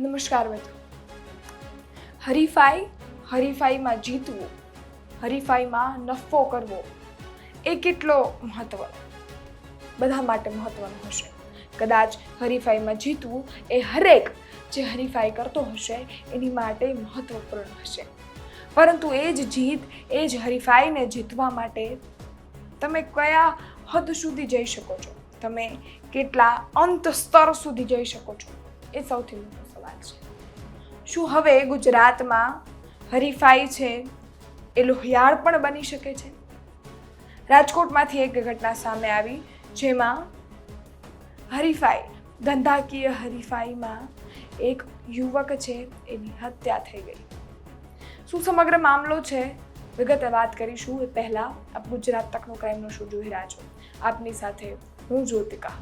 નમસ્કાર મિત્રો. હરીફાઈમાં જીતવું, હરીફાઈમાં નફો કરવો એ કેટલો બધા માટે મહત્વનો હશે. કદાચ હરીફાઈમાં જીતવું એ હરેક જે હરીફાઈ કરતો હશે એની માટે મહત્વપૂર્ણ હશે. પરંતુ એ જ જીત, એ જ હરીફાઈને જીતવા માટે તમે કયા હદ સુધી જઈ શકો છો, તમે કેટલા અંત સ્તર સુધી જઈ શકો છો, એ સૌથી મોટો સવાલ છે. શું હવે ગુજરાતમાં હરીફાઈ છે એ લોહિયાળ પણ બની શકે છે? રાજકોટમાંથી એક ઘટના સામે આવી જેમાં ધંધાકીય હરીફાઈમાં એક યુવક છે એની હત્યા થઈ ગઈ. શું સમગ્ર મામલો છે વિગતે વાત કરીશું. એ પહેલા આપ ગુજરાત તકનો ક્રાઇમનો શો જોઈ રહ્યા છો. આપની સાથે હું જ્યોતિકા.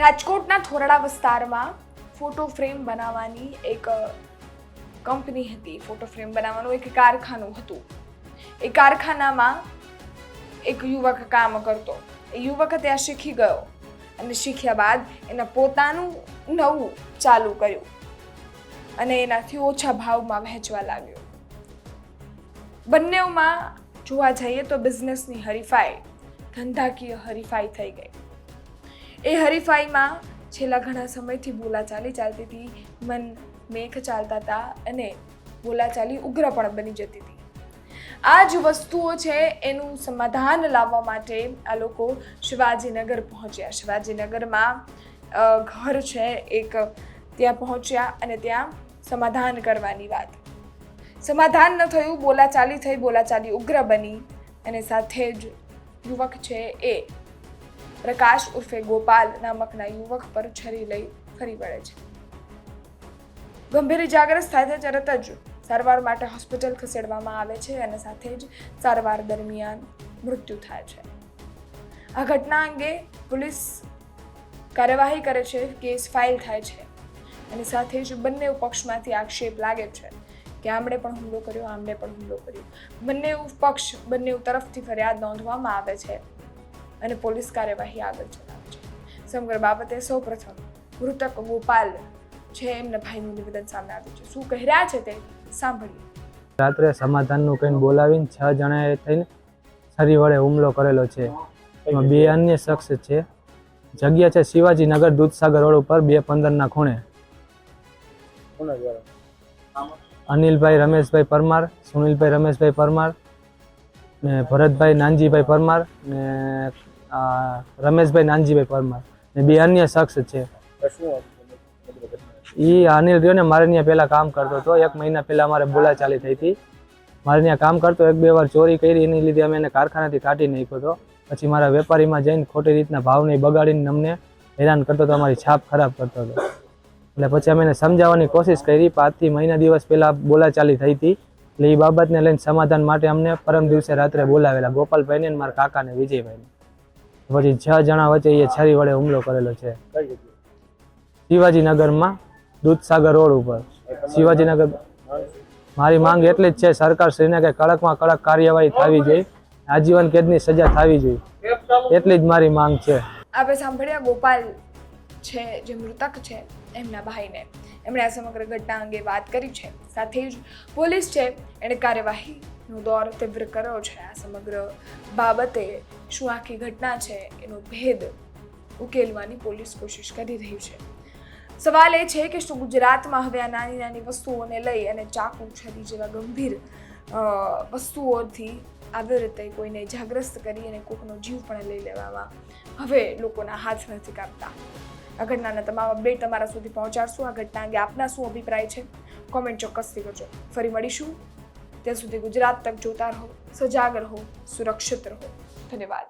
રાજકોટના થોરડા વિસ્તારમાં ફોટો ફ્રેમ બનાવવાની એક કંપની હતી. ફોટો ફ્રેમ બનાવવાનું એક કારખાનું હતું. એ કારખાનામાં એક યુવક કામ કરતો. એ યુવક ત્યાં શીખી ગયો અને શીખ્યા બાદ એના પોતાનું નવું ચાલુ કર્યું અને એનાથી ઓછા ભાવમાં વહેંચવા લાગ્યો. બંનેમાં જોવા જઈએ તો બિઝનેસની હરીફાઈ, ધંધાકીય હરીફાઈ થઈ ગઈ. એ હરીફાઈમાં છેલ્લા ઘણા સમયથી બોલાચાલી ચાલતી હતી, મન મેઘ ચાલતા હતા અને બોલાચાલી ઉગ્ર પણ બની જતી હતી. આ જ વસ્તુઓ છે એનું સમાધાન લાવવા માટે આ લોકો શિવાજીનગર પહોંચ્યા. શિવાજીનગરમાં ઘર છે એક, ત્યાં પહોંચ્યા અને ત્યાં સમાધાન કરવાની વાત. સમાધાન ન થયું, બોલાચાલી થઈ, બોલાચાલી ઉગ્ર બની અને સાથે જ યુવક છે એ પ્રકાશ ઉર્ફે ગોપાલ નામકના યુવક પર છરી લઈ ફરી વળે છે. ગંભીર ઇજાગ્રસ્ત થાય છે. તરત જ સારવાર માટે હોસ્પિટલ ખસેડવામાં આવે છે અને સાથે જ સારવાર દરમિયાન મૃત્યુ થાય છે. આ ઘટના અંગે પોલીસ કાર્યવાહી કરે છે, કેસ ફાઇલ થાય છે અને સાથે જ બંને પક્ષમાંથી આક્ષેપ લાગે છે કે આમણે પણ હુમલો કર્યો, આમણે પણ હુમલો કર્યો. બંને તરફથી ફરિયાદ નોંધવામાં આવે છે અને પોલીસ કાર્યવાહી આગળ ચલાવે છે. સમગ્ર બાબતે સૌપ્રથમ મૃતક ગોપાલ છે એમના ભાઈનું નિવેદન સામે આવ્યું છે. શું કહી રહ્યા છે તે સાંભળીએ. રાત્રે સમાધાનનું કહીને બોલાવીને 6 જણાએ થઈને છરી વડે હુમલો કરેલો છે. એમાં 2 અન્ય શખ્સ છે. જગ્યા છે શિવાજીનગર દૂધસાગર રોડ ઉપર 215 ખૂણે. અનિલભાઈ રમેશભાઈ પરમાર, સુનિલભાઈ રમેશભાઈ પરમાર ને ભરતભાઈ નાનજીભાઈ પરમાર ને રમેશભાઈ નાનજીભાઈ પરમાર ને 2 અન્ય શખ્સ છે. અનિલ રહ્યો ને મારે ત્યાં પહેલા કામ કરતો હતો. 1 મહિના પહેલા અમારે બોલાચાલી થઈ હતી. મારે ત્યાં કામ કરતો, 1-2 વાર ચોરી કરી, એની લીધે અમે એને કારખાનાથી કાઢી નાખ્યો હતો. પછી મારા વેપારીમાં જઈને ખોટી રીતના ભાવને બગાડીને અમને હેરાન કરતો હતો, અમારી છાપ ખરાબ કરતો હતો. એટલે પછી અમે એને સમજાવવાની કોશિશ કરી. 5 મહિના દિવસ પહેલા બોલાચાલી થઈ હતી. એટલે એ બાબતને લઈને સમાધાન માટે અમને પરમ દિવસે રાત્રે બોલાવેલા, ગોપાલભાઈને મારા કાકાને વિજયભાઈને. પછી 6 જણા વચ્ચે એ છરી વડે હુમલો કરેલો છે. શિવાજીનગરમાં દૂધસાગર રોડ ઉપર. શિવાજીનગર. મારી માંગ એટલી જ છે સરકારશ્રીને કે કડકમાં કડક કાર્યવાહી થવી જોઈએ, આજીવન કેદની સજા થવી જોઈએ, એટલી જ મારી માંગ છે. આપણે સાંભળ્યા ગોપાલ છે જે મૃતક છે એમના ભાઈને. એમણે આ સમગ્ર ઘટના અંગે વાત કરી છે. સાથે જ પોલીસ છે એણે કાર્યવાહીનો દોર તીવ્ર કર્યો છે. આ સમગ્ર બાબતે શું આખી ઘટના છે એનો ભેદ ઉકેલવાની પોલીસ કોશિશ કરી રહી છે. સવાલ એ છે કે શું ગુજરાતમાં હવે આ નાની નાની વસ્તુઓને લઈ અને ચાકુ, છરી જેવા ગંભીર વસ્તુઓથી આવી રીતે કોઈને ઇજાગ્રસ્ત કરી અને કોઈનો જીવ પણ લઈ લેવામાં હવે લોકોના હાથ નથી કાપતા. આ ઘટનાના તમામ અપડેટ તમારા સુધી પહોંચાડશું. આ ઘટના અંગે આપના શું અભિપ્રાય છે કોમેન્ટ ચોક્કસથી કરજો. ફરી મળીશું. ત્યાં સુધી ગુજરાત તક જોતા રહો, સજાગ રહો, સુરક્ષિત રહો. ધન્યવાદ.